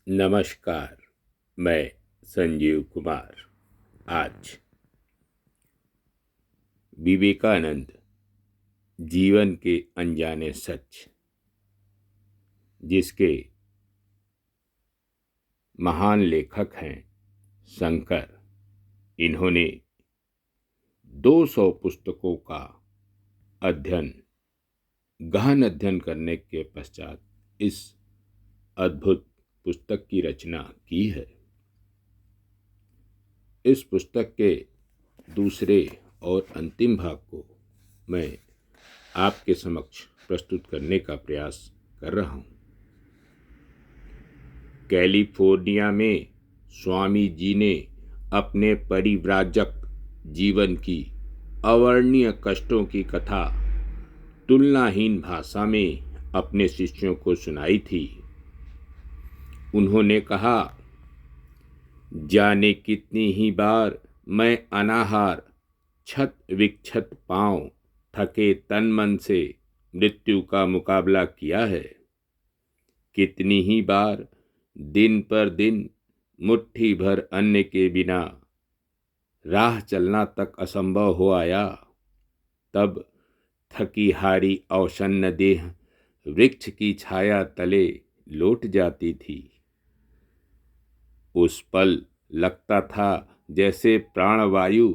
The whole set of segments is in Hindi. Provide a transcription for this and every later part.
नमस्कार। मैं संजीव कुमार। आज विवेकानंद जीवन के अनजाने सच, जिसके महान लेखक हैं शंकर। इन्होंने 200 पुस्तकों का गहन अध्ययन करने के पश्चात इस अद्भुत पुस्तक की रचना की है। इस पुस्तक के दूसरे और अंतिम भाग को मैं आपके समक्ष प्रस्तुत करने का प्रयास कर रहा हूँ। कैलिफोर्निया में स्वामी जी ने अपने परिव्राजक जीवन की अवर्णनीय कष्टों की कथा तुलनाहीन भाषा में अपने शिष्यों को सुनाई थी। उन्होंने कहा, जाने कितनी ही बार मैं अनाहार, छत विक्षत पांव, थके तन मन से मृत्यु का मुकाबला किया है। कितनी ही बार दिन पर दिन मुट्ठी भर अन्न के बिना राह चलना तक असंभव हो आया। तब थकी हारी अवसन्न देह वृक्ष की छाया तले लौट जाती थी। उस पल लगता था जैसे प्राणवायु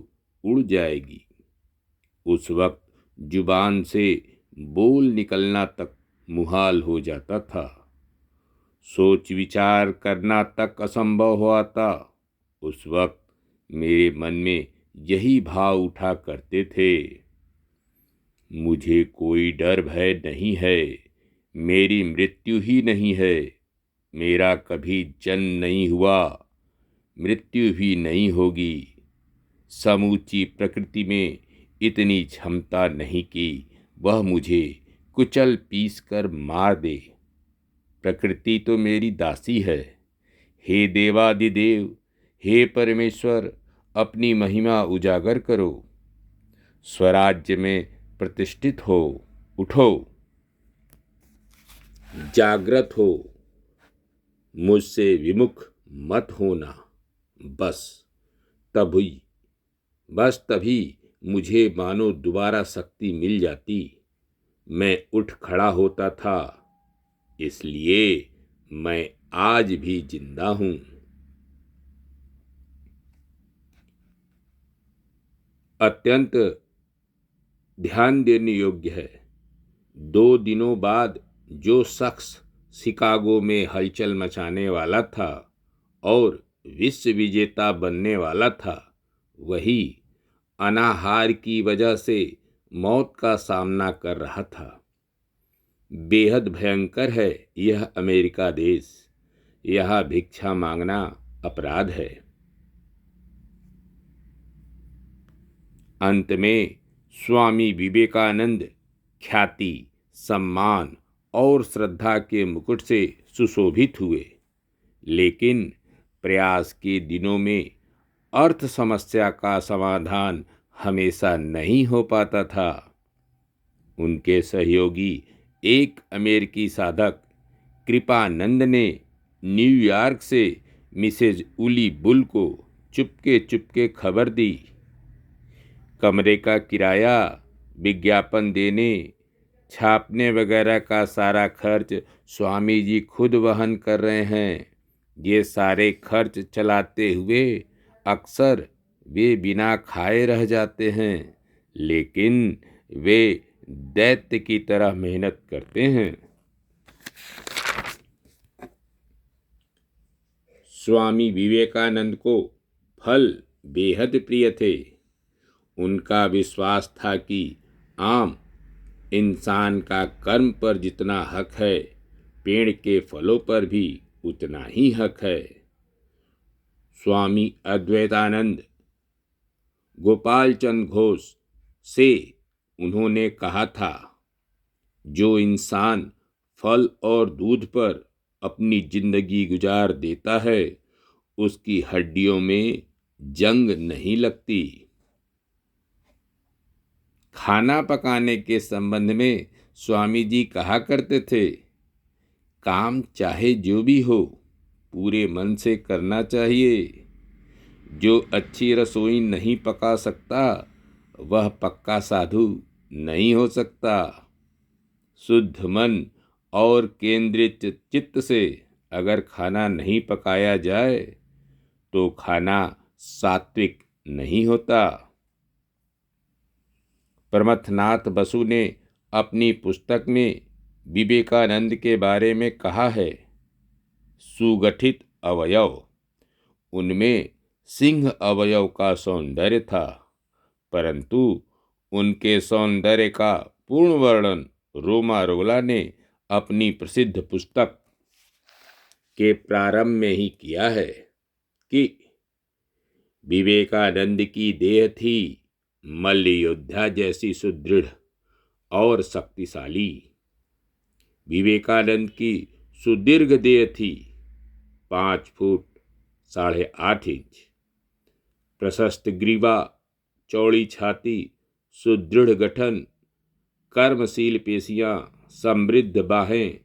उड़ जाएगी। उस वक्त जुबान से बोल निकलना तक मुहाल हो जाता था। सोच विचार करना तक असंभव हुआ था। उस वक्त मेरे मन में यही भाव उठा करते थे, मुझे कोई डर भय नहीं है, मेरी मृत्यु ही नहीं है, मेरा कभी जन्म नहीं हुआ, मृत्यु भी नहीं होगी। समूची प्रकृति में इतनी क्षमता नहीं कि वह मुझे कुचल पीस कर मार दे। प्रकृति तो मेरी दासी है। हे देवादिदेव, हे परमेश्वर, अपनी महिमा उजागर करो। स्वराज्य में प्रतिष्ठित हो, उठो, जागृत हो, मुझसे विमुख मत होना। बस तभी मुझे मानो दोबारा शक्ति मिल जाती। मैं उठ खड़ा होता था, इसलिए मैं आज भी जिंदा हूं। अत्यंत ध्यान देने योग्य है। 2 दिनों बाद जो शख्स शिकागो में हलचल मचाने वाला था और विश्व विजेता बनने वाला था, वही अनाहार की वजह से मौत का सामना कर रहा था। बेहद भयंकर है यह अमेरिका देश। यहाँ भिक्षा मांगना अपराध है। अंत में स्वामी विवेकानंद ख्याति, सम्मान और श्रद्धा के मुकुट से सुशोभित हुए, लेकिन प्रयास के दिनों में अर्थ समस्या का समाधान हमेशा नहीं हो पाता था। उनके सहयोगी एक अमेरिकी साधक कृपानंद ने न्यूयॉर्क से मिसेज उली बुल को चुपके चुपके खबर दी। कमरे का किराया, विज्ञापन देने, छापने वगैरह का सारा खर्च स्वामी जी खुद वहन कर रहे हैं। ये सारे खर्च चलाते हुए अक्सर वे बिना खाए रह जाते हैं, लेकिन वे दैत्य की तरह मेहनत करते हैं। स्वामी विवेकानंद को फल बेहद प्रिय थे। उनका विश्वास था कि आम इंसान का कर्म पर जितना हक है, पेड़ के फलों पर भी उतना ही हक है। स्वामी अद्वैतानंद गोपाल चंद घोष से उन्होंने कहा था, जो इंसान फल और दूध पर अपनी जिंदगी गुजार देता है, उसकी हड्डियों में जंग नहीं लगती। खाना पकाने के संबंध में स्वामी जी कहा करते थे, काम चाहे जो भी हो, पूरे मन से करना चाहिए। जो अच्छी रसोई नहीं पका सकता वह पक्का साधु नहीं हो सकता। शुद्ध मन और केंद्रित चित्त से अगर खाना नहीं पकाया जाए तो खाना सात्विक नहीं होता। प्रमथनाथ बसु ने अपनी पुस्तक में विवेकानंद के बारे में कहा है, सुगठित अवयव। उनमें सिंह अवयव का सौंदर्य था, परंतु उनके सौंदर्य का पूर्ण वर्णन रोमारोला ने अपनी प्रसिद्ध पुस्तक के प्रारंभ में ही किया है कि विवेकानंद की देह थी मल्ल योद्धा जैसी सुदृढ़ और शक्तिशाली। विवेकानंद की सुदीर्घ देह थी 5 फुट 8.5 इंच, प्रशस्त ग्रीवा, चौड़ी छाती, सुदृढ़ गठन, कर्मशील पेशियां, समृद्ध बाहें,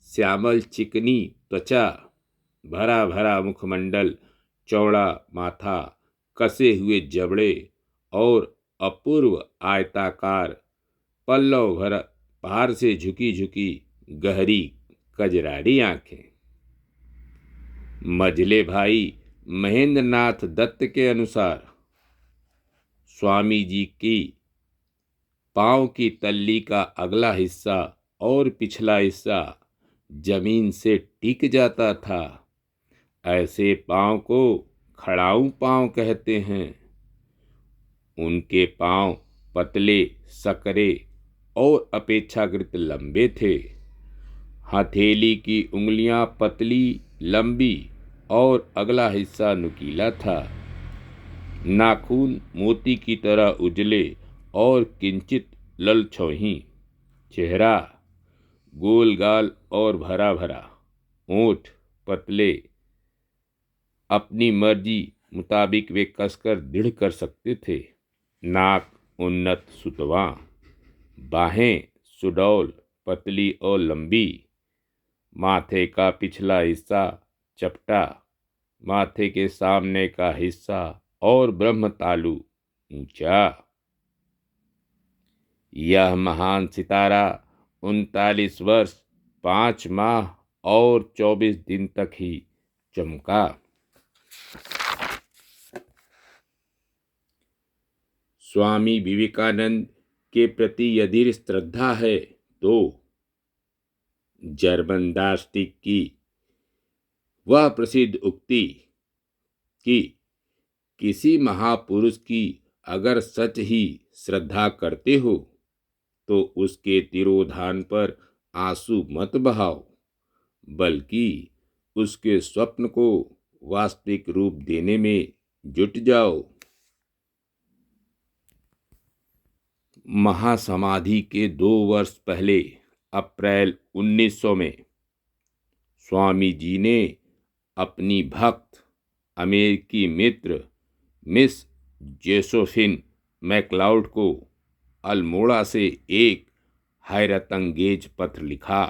श्यामल चिकनी त्वचा, भरा भरा मुखमंडल, चौड़ा माथा, कसे हुए जबड़े और अपूर्व आयताकार पल्लव भर पार से झुकी झुकी गहरी कजरारी आंखें। मझले भाई महेंद्र नाथ दत्त के अनुसार स्वामी जी की पांव की तल्ली का अगला हिस्सा और पिछला हिस्सा जमीन से टिक जाता था। ऐसे पांव को खड़ाऊ पांव कहते हैं। उनके पांव पतले, सकरे और अपेक्षाकृत लंबे थे। हथेली की उंगलियां पतली, लंबी और अगला हिस्सा नुकीला था। नाखून मोती की तरह उजले और किंचित ललछौही। चेहरा गोल गाल और भरा भरा। ओंठ पतले, अपनी मर्जी मुताबिक वे कसकर दृढ़ कर सकते थे। नाक उन्नत सुतवा, बाहें सुडौल, पतली और लंबी। माथे का पिछला हिस्सा चपटा, माथे के सामने का हिस्सा और ब्रह्मतालु ऊंचा। यह महान सितारा 39 वर्ष 5 माह और 24 दिन तक ही चमका। स्वामी विवेकानंद के प्रति यदि श्रद्धा है तो जर्मन दार्शनिक की वह प्रसिद्ध उक्ति कि किसी महापुरुष की अगर सच ही श्रद्धा करते हो तो उसके तिरोधान पर आंसू मत बहाओ, बल्कि उसके स्वप्न को वास्तविक रूप देने में जुट जाओ। महासमाधि के 2 वर्ष पहले अप्रैल 1900 में स्वामी जी ने अपनी भक्त अमेरिकी मित्र मिस जोसेफिन मैकलाउड को अल्मोड़ा से एक हैरतअंगेज पत्र लिखा।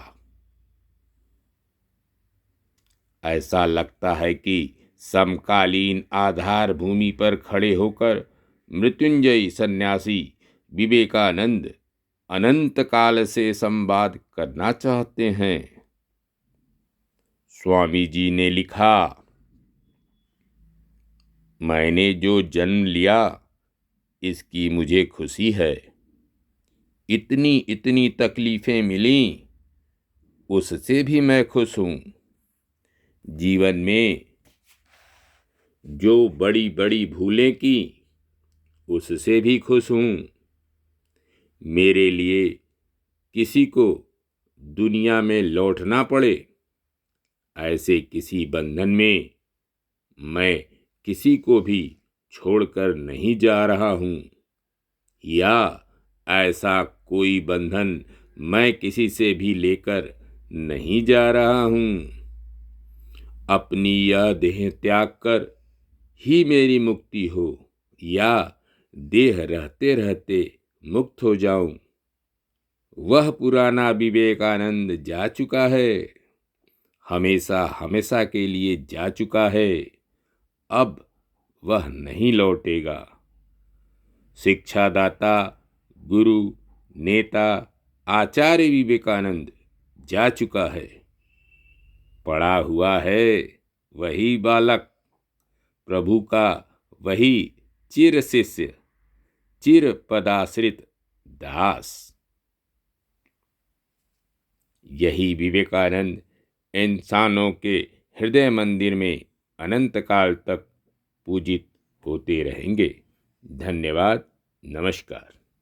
ऐसा लगता है कि समकालीन आधार भूमि पर खड़े होकर मृत्युंजयी सन्यासी विवेकानंद अनंत काल से संवाद करना चाहते हैं। स्वामी जी ने लिखा, मैंने जो जन्म लिया इसकी मुझे खुशी है। इतनी इतनी तकलीफें मिली उससे भी मैं खुश हूं। जीवन में जो बड़ी बड़ी भूलें की उससे भी खुश हूं। मेरे लिए किसी को दुनिया में लौटना पड़े ऐसे किसी बंधन में मैं किसी को भी छोड़कर नहीं जा रहा हूं, या ऐसा कोई बंधन मैं किसी से भी लेकर नहीं जा रहा हूं। अपनी यह देह त्याग कर ही मेरी मुक्ति हो, या देह रहते रहते मुक्त हो जाऊं। वह पुराना विवेकानंद जा चुका है। हमेशा हमेशा के लिए जा चुका है, अब वह नहीं लौटेगा। शिक्षादाता, गुरु, नेता, आचार्य विवेकानंद जा चुका है। पड़ा हुआ है वही बालक, प्रभु का वही चिर शिष्य, चिर पदाश्रित दास। यही विवेकानंद इंसानों के हृदय मंदिर में अनंत काल तक पूजित होते रहेंगे। धन्यवाद। नमस्कार।